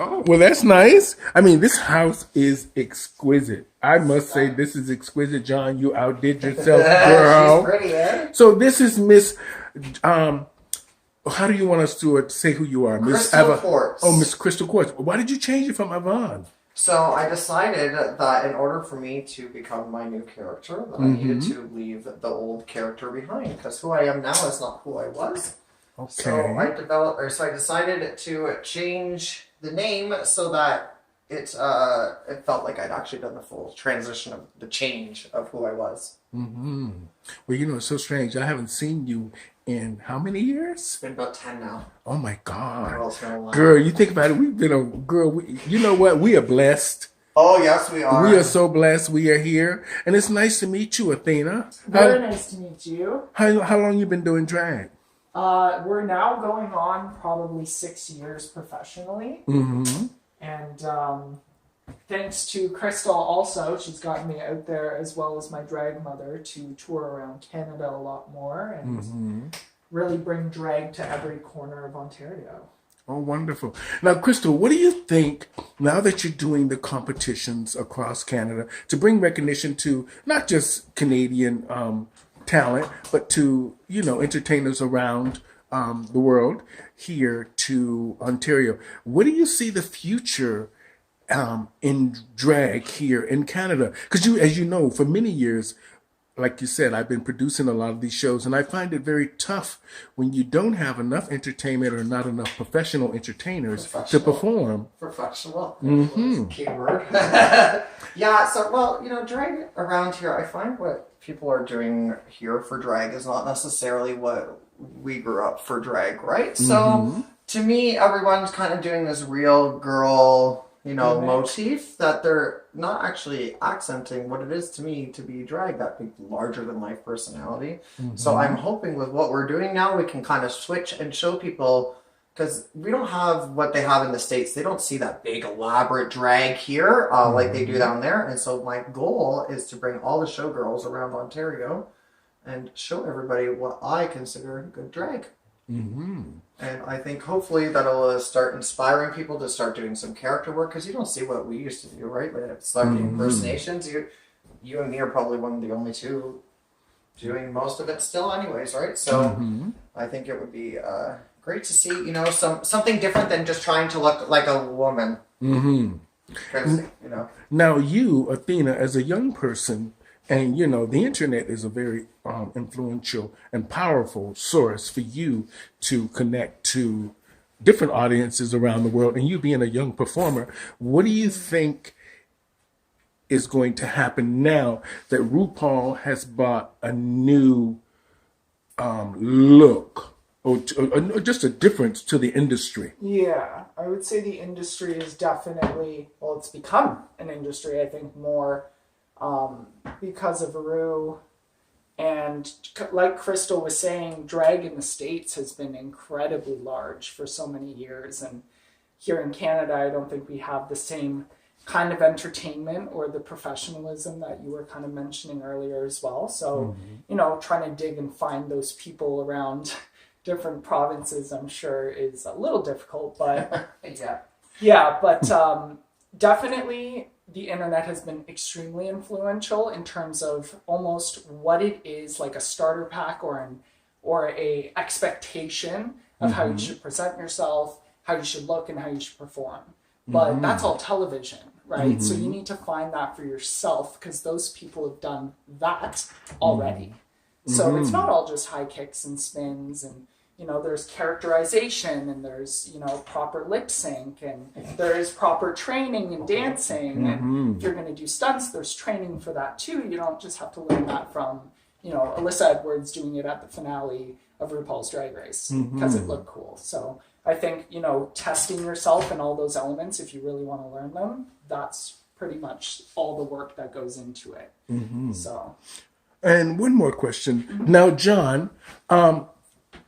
Oh, well, that's nice. I mean, this house is exquisite. I must say, this is exquisite, John. You outdid yourself, She's girl. pretty, eh? So this is Miss. Um, how do you want us to say who you are, Miss Crystal Eva? Oh, Quartz. Miss Crystal Quartz. Why did you change it from Yvonne? So I decided that in order for me to become my new character, that I needed to leave the old character behind because who I am now is not who I was. So Okay. I decided to change the name so that it felt like I'd actually done the full transition of the change of who I was. Well, it's so strange. I haven't seen you in how many years? It's been about 10 now. Oh my God. Well, it's been a while. Girl, you think about it. We've been a girl. You know what? We are blessed. Oh yes, we are. We are so blessed we are here. And it's nice to meet you, Athena. Very nice to meet you. How long you been doing drag? We're now going on probably 6 years professionally. Mm-hmm. And thanks to Crystal also, she's gotten me out there as well as my drag mother to tour around Canada a lot more and really bring drag to every corner of Ontario. Oh, wonderful. Now, Crystal, what do you think now that you're doing the competitions across Canada to bring recognition to not just Canadian talent, but to, entertainers around the world here to Ontario? What do you see the future in drag here in Canada? Because as you know, for many years, like you said, I've been producing a lot of these shows, and I find it very tough when you don't have enough entertainment or not enough professional entertainers to perform. Professional. Keyword. Yeah, so, well, drag around here, I find what people are doing here for drag is not necessarily what we grew up for drag, right? So, to me, everyone's kind of doing this real girl, motif that they're not actually accenting what it is to me to be drag, that big larger than life personality. So I'm hoping with what we're doing now, we can kind of switch and show people, because we don't have what they have in the States. They don't see that big elaborate drag here like they do down there. And so my goal is to bring all the showgirls around Ontario and show everybody what I consider good drag. And I think hopefully that'll start inspiring people to start doing some character work, because you don't see what we used to do, right? Like celebrity impersonations. You and me are probably one of the only two doing most of it still, anyways, right? So I think it would be great to see, something different than just trying to look like a woman. Because, Now, you, Athena, as a young person, and the internet is a very influential and powerful source for you to connect to different audiences around the world. And you being a young performer, what do you think is going to happen now that RuPaul has brought a new look or just a difference to the industry? Yeah, I would say the industry is definitely, it's become an industry, I think, more because of Ru. And like Crystal was saying, drag in the States has been incredibly large for so many years. And here in Canada, I don't think we have the same kind of entertainment or the professionalism that you were kind of mentioning earlier as well. So, trying to dig and find those people around different provinces, I'm sure, is a little difficult. But definitely the internet has been extremely influential in terms of almost what it is, like a starter pack or a expectation of how you should present yourself, how you should look, and how you should perform. But that's all television, right? So you need to find that for yourself, because those people have done that already. So it's not all just high kicks and spins, and there's characterization, and there's proper lip sync, and there is proper training and dancing. And if you're going to do stunts, there's training for that too. You don't just have to learn that from Alyssa Edwards doing it at the finale of RuPaul's Drag Race because it looked cool. So I think testing yourself and all those elements, if you really want to learn them, that's pretty much all the work that goes into it. So. And one more question. Now, John,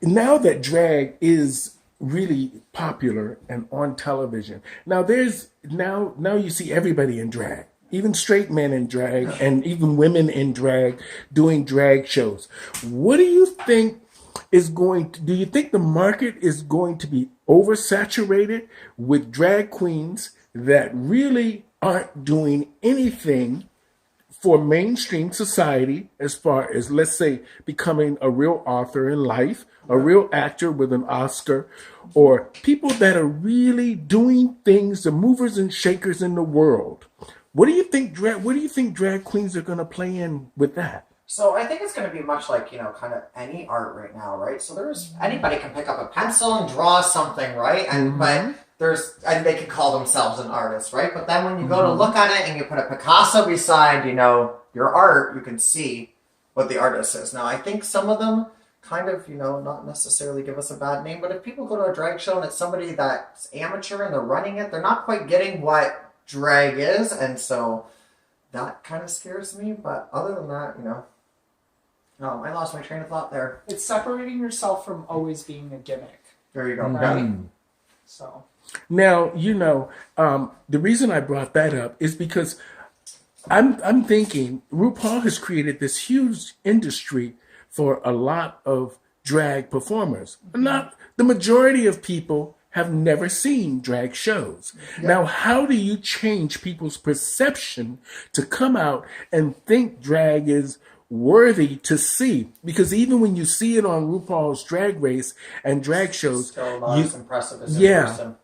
now that drag is really popular and on television, now you see everybody in drag, even straight men in drag and even women in drag doing drag shows. What do you think do you think the market is going to be oversaturated with drag queens that really aren't doing anything for mainstream society as far as, let's say, becoming a real author in life, a real actor with an Oscar, or people that are really doing things, the movers and shakers in the world. What do you think drag queens are going to play in with that? So I think it's going to be much like, kind of any art right now, right? So anybody can pick up a pencil and draw something, right? And and they can call themselves an artist, right? But then when you go to look at it and you put a Picasso beside, your art, you can see what the artist is. Now, I think some of them kind of, not necessarily give us a bad name, but if people go to a drag show and it's somebody that's amateur and they're running it, they're not quite getting what drag is, and so that kind of scares me. But other than that, I lost my train of thought there. It's separating yourself from always being a gimmick. There you go. Right? So now, the reason I brought that up is because I'm thinking RuPaul has created this huge industry for a lot of drag performers. Not the majority of people have never seen drag shows. Yeah. Now, how do you change people's perception to come out and think drag is worthy to see? Because even when you see it on RuPaul's Drag Race and drag shows, still not as impressive as in person.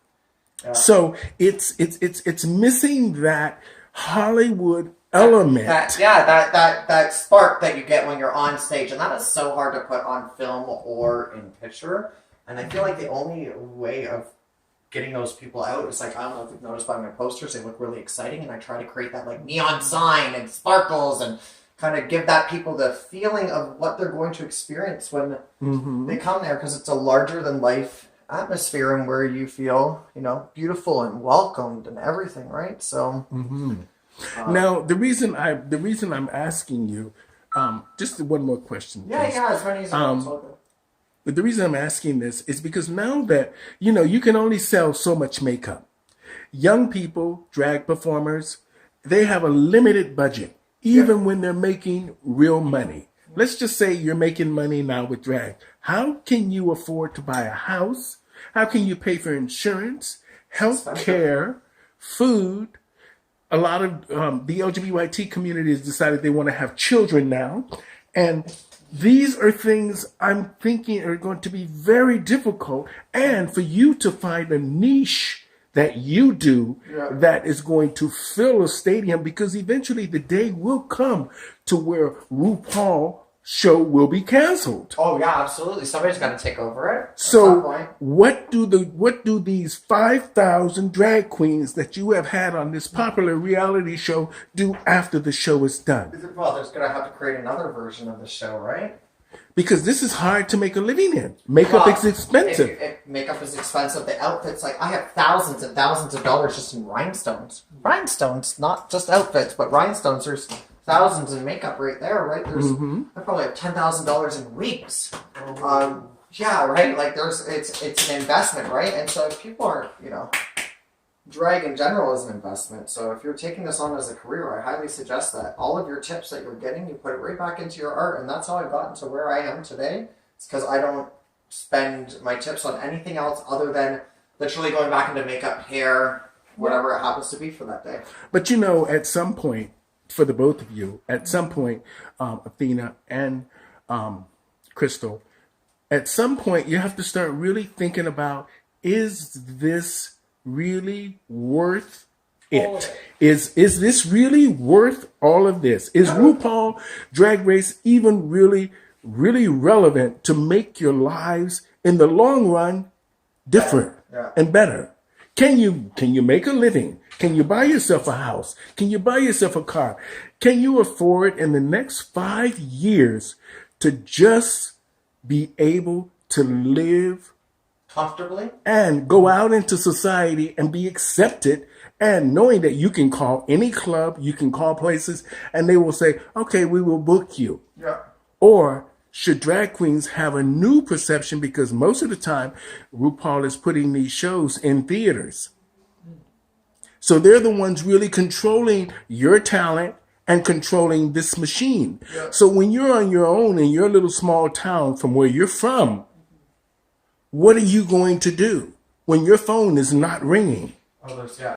Yeah. So it's missing that Hollywood element. That spark that you get when you're on stage, and that is so hard to put on film or in picture. And I feel like the only way of getting those people out is like, I don't know if you've noticed by my posters, they look really exciting, and I try to create that like neon sign and sparkles and kind of give that people the feeling of what they're going to experience when they come there, because it's a larger than life atmosphere and where you feel, beautiful and welcomed and everything, right? So now the reason I'm asking you, just one more question. As many as But the reason I'm asking this is because now that, you can only sell so much makeup. Young people, drag performers, they have a limited budget, even when they're making real money. Let's just say you're making money now with drag. How can you afford to buy a house? How can you pay for insurance, health care, food? A lot of the LGBT community has decided they want to have children now. And these are things I'm thinking are going to be very difficult. And for you to find a niche that you do that is going to fill a stadium, because eventually the day will come to where RuPaul show will be canceled. Oh yeah, absolutely. Somebody's got to take over it. So what do these 5,000 drag queens that you have had on this popular reality show do after the show is done? Well, there's going to have to create another version of the show, right? Because this is hard to make a living in. Makeup is expensive. If makeup is expensive. The outfits, like I have thousands and thousands of dollars just in rhinestones. Rhinestones, not just outfits, but rhinestones. There's thousands in makeup right there, right? There's I probably have $10,000 in wigs. Right. Like it's an investment, right? And so if people aren't, drag in general is an investment. So if you're taking this on as a career, I highly suggest that all of your tips that you're getting, you put it right back into your art. And that's how I've gotten to where I am today. It's because I don't spend my tips on anything else other than literally going back into makeup, hair, whatever it happens to be for that day. But at some point, for the both of you, at some point, Athena and Crystal, at some point you have to start really thinking about, is this really worth it? Is this really worth all of this? Is RuPaul Drag Race even really, really relevant to make your lives in the long run different and better? Can you make a living? Can you buy yourself a house? Can you buy yourself a car? Can you afford in the next 5 years to just be able to live comfortably and go out into society and be accepted, and knowing that you can call any club, you can call places, and they will say, okay, we will book you? Or should drag queens have a new perception, because most of the time RuPaul is putting these shows in theaters? So they're the ones really controlling your talent and controlling this machine. So when you're on your own in your little small town from where you're from, what are you going to do? when your phone is not ringing. Oh, there's